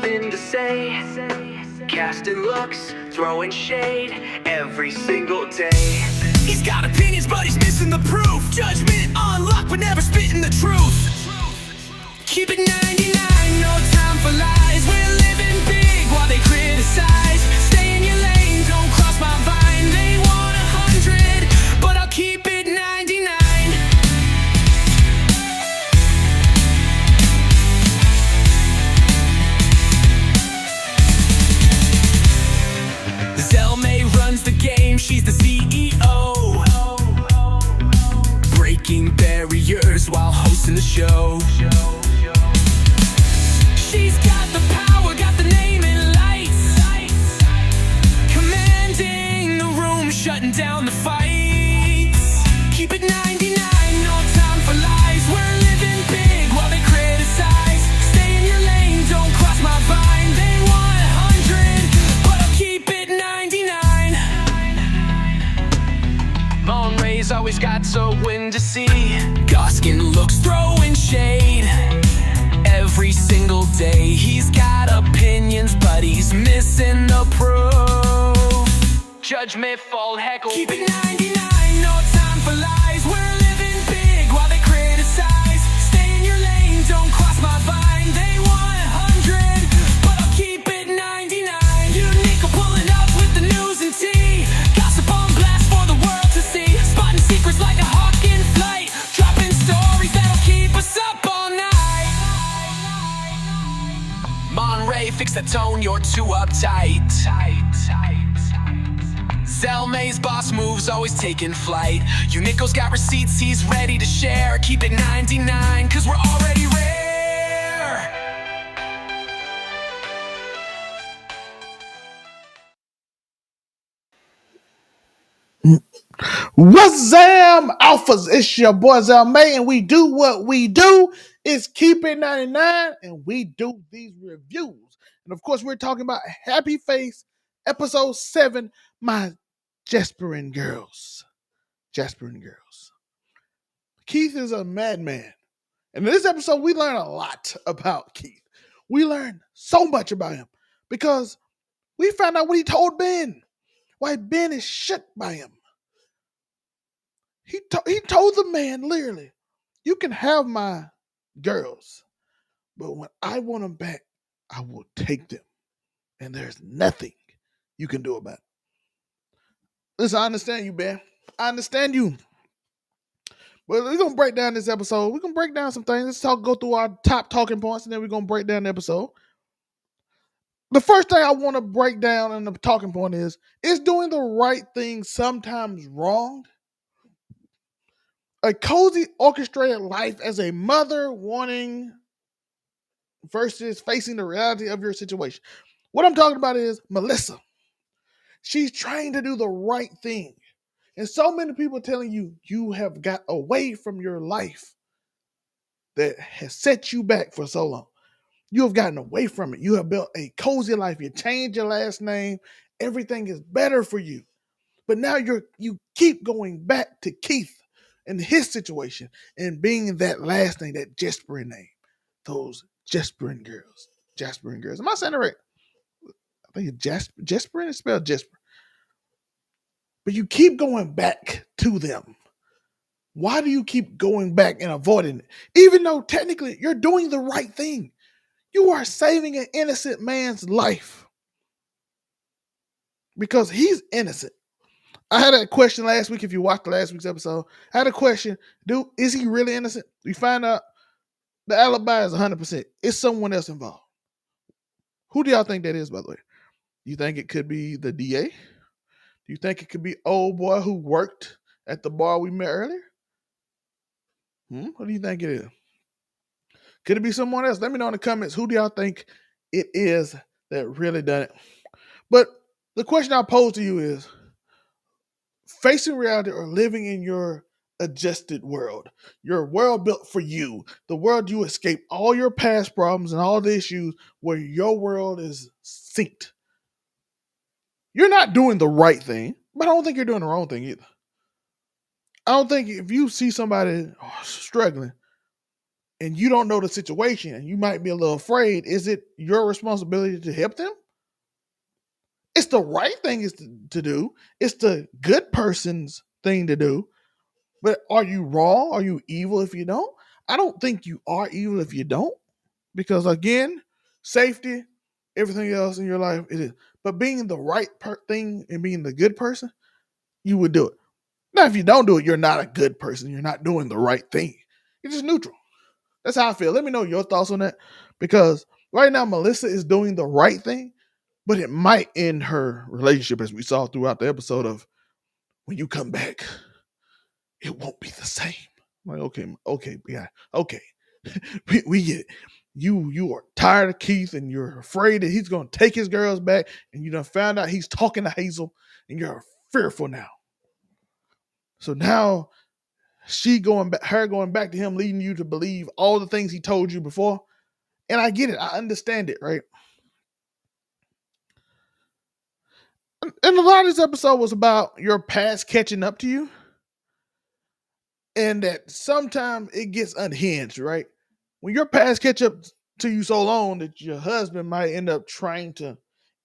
something to say, casting looks, throwing shade every single day. He's got opinions, but he's missing the proof. Judgment on lock, but never spitting the truth. Keep it 99, no time for lies. We're living big while they criticize. Stay in your lane, don't cross my vine. They want 100, but I'll keep it 99. Zelmay runs the game, she's the CEO. Breaking barriers while hosting the show. She's got the power, got the name in lights. Commanding the room, shutting down the fights. Keep it 99, no time for lies. We're living big while they criticize. Stay in your lane, don't cross my vine. They want 100, but I'll keep it 99. Monray's always got so win to see. Goskin looks throwing shade every single day. He's got opinions, but he's missing the proof. Judgment, fall, heckle. Keep it 99, no time for lies. We're living big while they criticize. Stay in your lane, don't cross my vine. They want 100, but I'll keep it 99. Uniqo pulling up with the news and tea. Gossip on blast for the world to see. Spotting secrets like a hawk in flight. Dropping stories that'll keep us up all night. Monray, fix the tone, you're too uptight. Zelmay's boss moves, always taking flight. Uniqo's got receipts, he's ready to share. Keep it 99, cause we're already rare. What's Zam Alphas? It's your boy Zelmay, and we do what we do. It's Keep It 99, and we do these reviews. And of course, we're talking about Happy Face, episode 7, my Jesperson girls. Jesperson girls. Keith is a madman. And in this episode, we learn a lot about Keith. We learn so much about him because we found out what he told Ben. Why Ben is shook by him. He told the man literally, you can have my girls, but when I want them back, I will take them. And there's nothing you can do about it. Listen, I understand you, Ben. I understand you. But we're going to break down this episode. We're going to break down some things. Let's go through our top talking points, and then we're going to break down the episode. The first thing I want to break down in the talking point is doing the right thing sometimes wrong? A cozy, orchestrated life as a mother wanting versus facing the reality of your situation. What I'm talking about is Melissa. She's trying to do the right thing. And so many people telling you, you have got away from your life that has set you back for so long. You have gotten away from it. You have built a cozy life. You changed your last name. Everything is better for you. But now you keep going back to Keith and his situation and being that last name, that Jesperson name. Those Jesperson girls. Jesperson girls. Am I saying it right? I think it's Jesperson. It's spelled Jesper. But you keep going back to them. Why do you keep going back and avoiding it? Even though technically you're doing the right thing. You are saving an innocent man's life. Because he's innocent. I had a question last week. If you watched last week's episode, I had a question. Dude, is he really innocent? We find out the alibi is 100%. It's someone else involved. Who do y'all think that is, by the way? You think it could be the DA? Do you think it could be old boy who worked at the bar we met earlier? What do you think it is? Could it be someone else? Let me know in the comments. Who do y'all think it is that really done it? But the question I pose to you is, facing reality or living in your adjusted world, your world built for you, the world you escape all your past problems and all the issues where your world is synced. You're not doing the right thing, but I don't think you're doing the wrong thing either. I don't think if you see somebody struggling, and you don't know the situation and you might be a little afraid, is it your responsibility to help them? It's the right thing is to do. It's the good person's thing to do. But are you wrong? Are you evil if you don't? I don't think you are evil if you don't. Because again, safety, everything else in your life, it is. But being the right thing and being the good person, you would do it. Now, if you don't do it, you're not a good person. You're not doing the right thing. You're just neutral. That's how I feel. Let me know your thoughts on that. Because right now, Melissa is doing the right thing, but it might end her relationship, as we saw throughout the episode of when you come back, it won't be the same. I'm like, okay, yeah, okay. we get it. You are tired of Keith and you're afraid that he's gonna take his girls back, and you done found out he's talking to Hazel, and you're fearful now. So now her going back to him, leading you to believe all the things he told you before. And I get it, I understand it, right? And a lot of this episode was about your past catching up to you, and that sometimes it gets unhinged, right? When your past catch up to you so long that your husband might end up trying to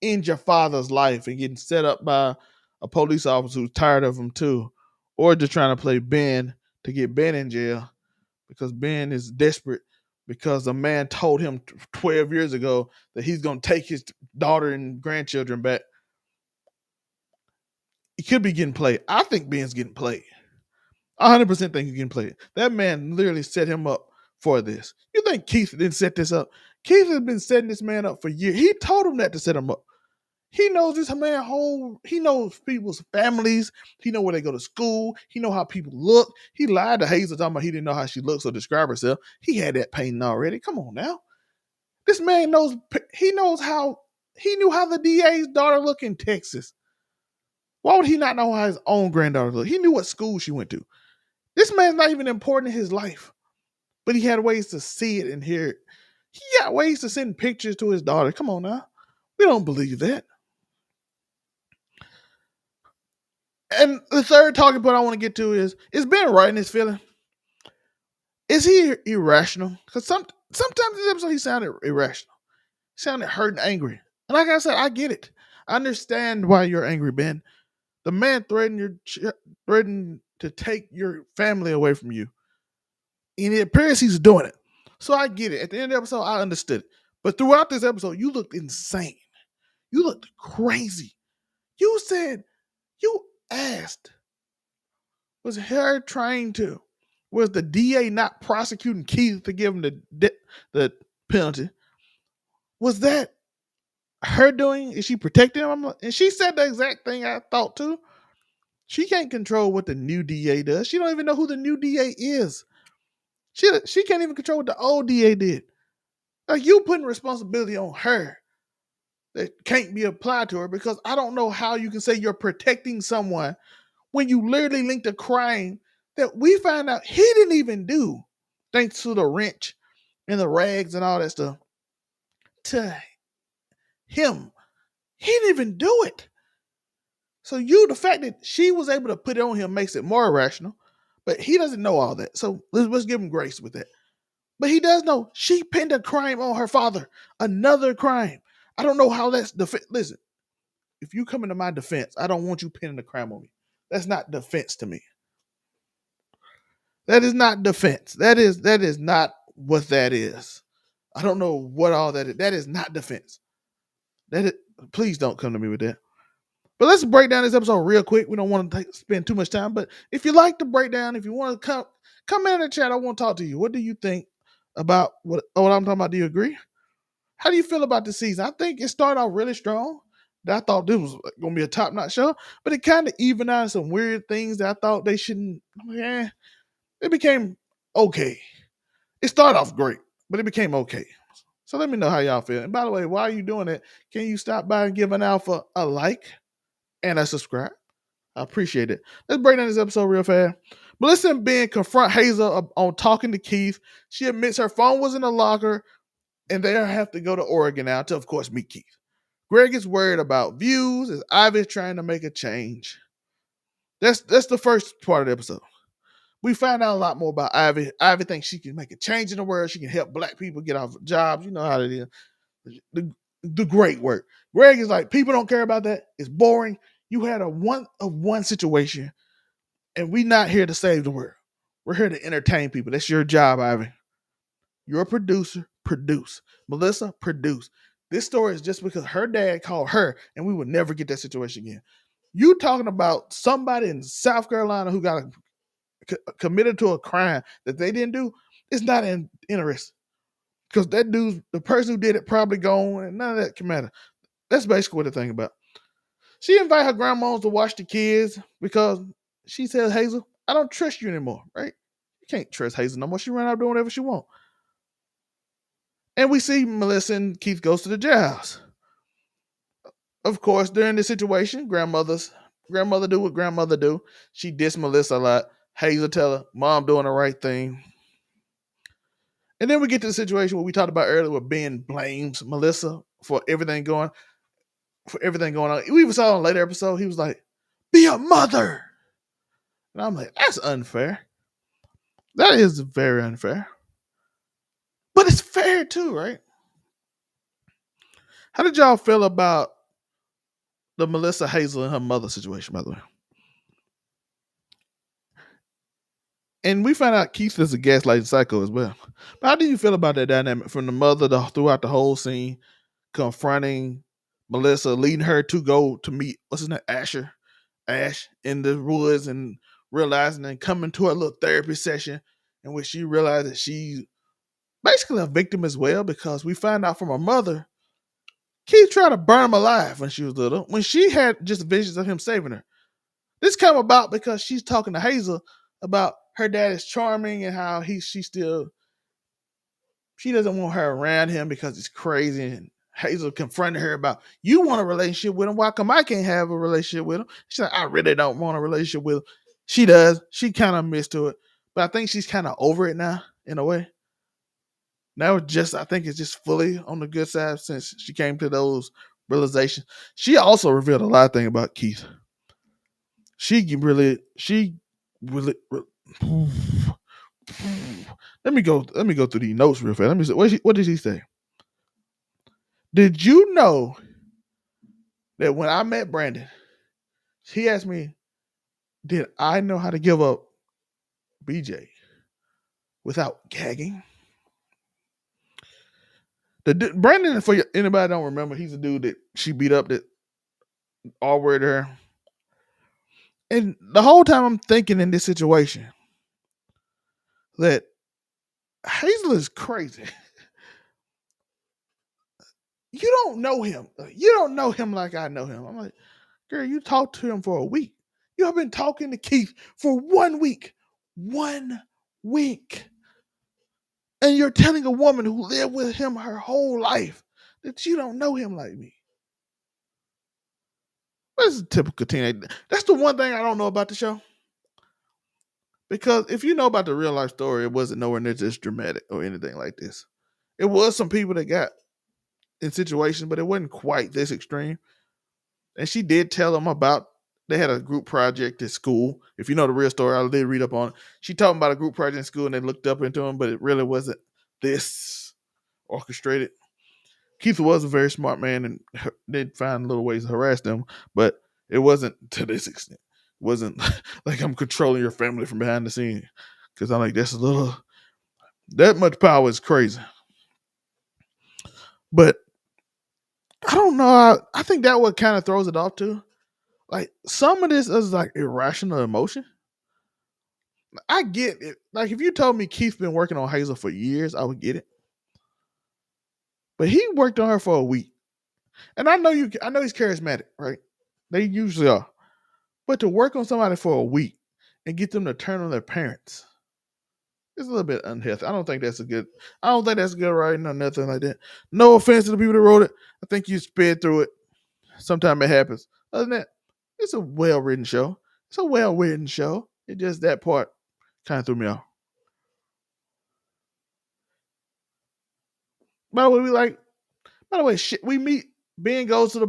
end your father's life and getting set up by a police officer who's tired of him too, or just trying to play Ben to get Ben in jail because Ben is desperate because a man told him 12 years ago that he's going to take his daughter and grandchildren back. He could be getting played. I think Ben's getting played. 100% think he's getting played. That man literally set him up for this. You think Keith didn't set this up? Keith has been setting this man up for years. He told him that to set him up. He knows this man he knows people's families. He know where they go to school. He know how people look. He lied to Hazel talking about he didn't know how she looks or describe herself. He had that pain already. Come on now. This man knows, he knew how the DA's daughter looked in Texas. Why would he not know how his own granddaughter looked? He knew what school she went to. This man's not even important in his life, but he had ways to see it and hear it. He got ways to send pictures to his daughter. Come on now. We don't believe that. And the third talking point I want to get to is Ben right in his feeling? Is he irrational? Because sometimes in this episode he sounded irrational. He sounded hurt and angry. And like I said, I get it. I understand why you're angry, Ben. The man threatened to take your family away from you. And it appears he's doing it. So I get it. At the end of the episode, I understood it. But throughout this episode, you looked insane. You looked crazy. You asked, was the DA not prosecuting Keith to give him the penalty? Was that her doing? Is she protecting him? And she said the exact thing I thought too. She can't control what the new DA does. She don't even know who the new DA is. She can't even control what the old DA did. Like, you putting responsibility on her that can't be applied to her, because I don't know how you can say you're protecting someone when you literally linked a crime that we found out he didn't even do, thanks to the wrench and the rags and all that stuff, to him. He didn't even do it. So the fact that she was able to put it on him makes it more irrational, but he doesn't know all that. So let's give him grace with that. But he does know she pinned a crime on her father, another crime. I don't know how that's listen, if you come into my defense, I don't want you pinning a crime on me. That's not defense to me. That is not defense. That is not what that is. I don't know what all that is. That is not defense. Please don't come to me with that. But let's break down this episode real quick. We don't want to spend too much time. But if you like the breakdown, if you want to come in the chat, I want to talk to you. What do you think about what I'm talking about? Do you agree? How do you feel about the season? I think it started off really strong. I thought this was going to be a top-notch show, but it kind of evened out some weird things that I thought they shouldn't. Yeah, it became okay. It started off great, but it became okay. So let me know how y'all feel. And by the way, while you're doing it, can you stop by and give an alpha a like and a subscribe? I appreciate it. Let's break down this episode real fast. Melissa and Ben confront Hazel on talking to Keith. She admits her phone was in the locker, and they have to go to Oregon now to, of course, meet Keith. Greg is worried about views as Ivy's trying to make a change. That's the first part of the episode. We find out a lot more about Ivy. Ivy thinks she can make a change in the world. She can help black people get off jobs. You know how it is. The great work. Greg is like, people don't care about that. It's boring. You had a one of one situation, and we not here to save the world. We're here to entertain people. That's your job, Ivy. You're a producer. Produce. Melissa, produce. This story is just because her dad called her, and we would never get that situation again. You talking about somebody in South Carolina who got committed to a crime that they didn't do? It's not interesting because that dude, the person who did it, probably gone, and none of that can matter. That's basically what the thing about. She invited her grandmas to watch the kids because she says, Hazel, I don't trust you anymore, right? You can't trust Hazel no more. She ran out doing whatever she wants. And we see Melissa and Keith goes to the jailhouse. Of course, during this situation, grandmother do what grandmother do. She diss Melissa a lot. Hazel tell her, Mom doing the right thing. And then we get to the situation where we talked about earlier where Ben blames Melissa for everything going on. We even saw in a later episode, he was like, be a mother. And I'm like, that's unfair. That is very unfair. But it's fair too, right? How did y'all feel about the Melissa, Hazel, and her mother situation, by the way? And we found out Keith is a gaslighting psycho as well. But how do you feel about that dynamic from the mother throughout the whole scene, confronting Melissa, leading her to go to meet, what's his name, Ash, in the woods, and realizing and coming to a little therapy session in which she realized that she's basically a victim as well, because we find out from her mother, Keith tried to burn him alive when she was little, when she had just visions of him saving her. This came about because she's talking to Hazel about her dad is charming and how she doesn't want her around him because he's crazy. And Hazel confronted her about, you want a relationship with him, why come I can't have a relationship with him? She's like, I really don't want a relationship with him. She does. She kind of missed to it. But I think she's kind of over it now, in a way. Now I think it's just fully on the good side since she came to those realizations. She also revealed a lot of things about Keith. She really let me go through these notes real fast. Let me see. What did he say? Did you know that when I met Brandon, he asked me, did I know how to give up BJ without gagging? Brandon, for anybody that don't remember, he's a dude that she beat up that all word her. And the whole time I'm thinking in this situation that Hazel is crazy. You don't know him. You don't know him like I know him. I'm like, girl, you talked to him for a week. You have been talking to Keith for 1 week. 1 week. And you're telling a woman who lived with him her whole life that you don't know him like me. That's a typical teenager. That's the one thing I don't know about the show. Because if you know about the real life story, it wasn't nowhere near this dramatic or anything like this. It was some people that got in situations, but it wasn't quite this extreme. And she did tell them about, they had a group project at school. If you know the real story, I did read up on it. She told them about a group project in school and they looked up into him, but it really wasn't this orchestrated. Keith was a very smart man and did find little ways to harass them, but it wasn't to this extent. It wasn't like I'm controlling your family from behind the scene. Because I'm like, that much power is crazy. But I don't know. I think that what kind of throws it off too. Like some of this is like irrational emotion. I get it. Like if you told me Keith been working on Hazel for years, I would get it. But he worked on her for a week. And I know he's charismatic, right? They usually are. But to work on somebody for a week and get them to turn on their parents, it's a little bit unhealthy. I don't think that's good writing or nothing like that. No offense to the people that wrote it. I think you sped through it. Sometimes it happens. Other than that, it's a well-written show. It just that part kind of threw me off. By the way, we meet, Ben goes to the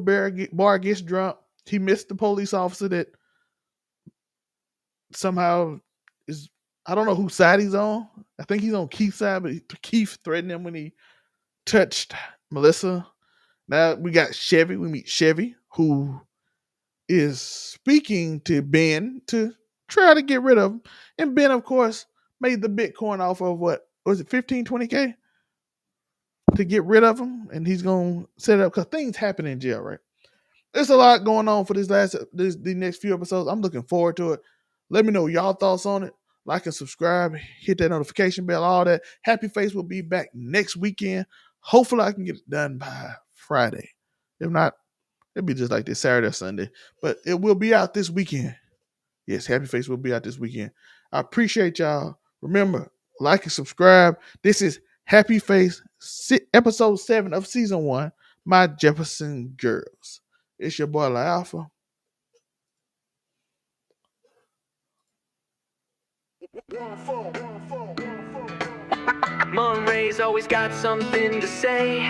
bar, gets drunk. He missed the police officer that somehow is I don't know whose side he's on. I think he's on Keith's side, but Keith threatened him when he touched Melissa. Now we got Chevy. We meet Chevy, who is speaking to Ben to try to get rid of him. And Ben, of course, made the Bitcoin off of what was it, 15, 20K to get rid of him. And he's going to set it up because things happen in jail, right? There's a lot going on for the next few episodes. I'm looking forward to it. Let me know y'all thoughts on it. Like and subscribe, hit that notification bell, all that. Happy Face will be back next weekend. Hopefully I can get it done by Friday. If not, it'll be just like this Saturday or Sunday. But it will be out this weekend. Yes, Happy Face will be out this weekend. I appreciate y'all. Remember, like and subscribe. This is Happy Face, episode 7 of season 1, My Jesperson Girls. It's your boy La Alpha. Monterey's always got something to say.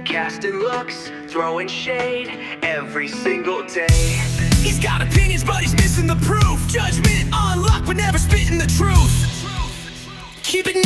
Casting looks, throwing shade every single day. He's got opinions, but he's missing the proof. Judgment on luck, but never spitting the truth. Keep it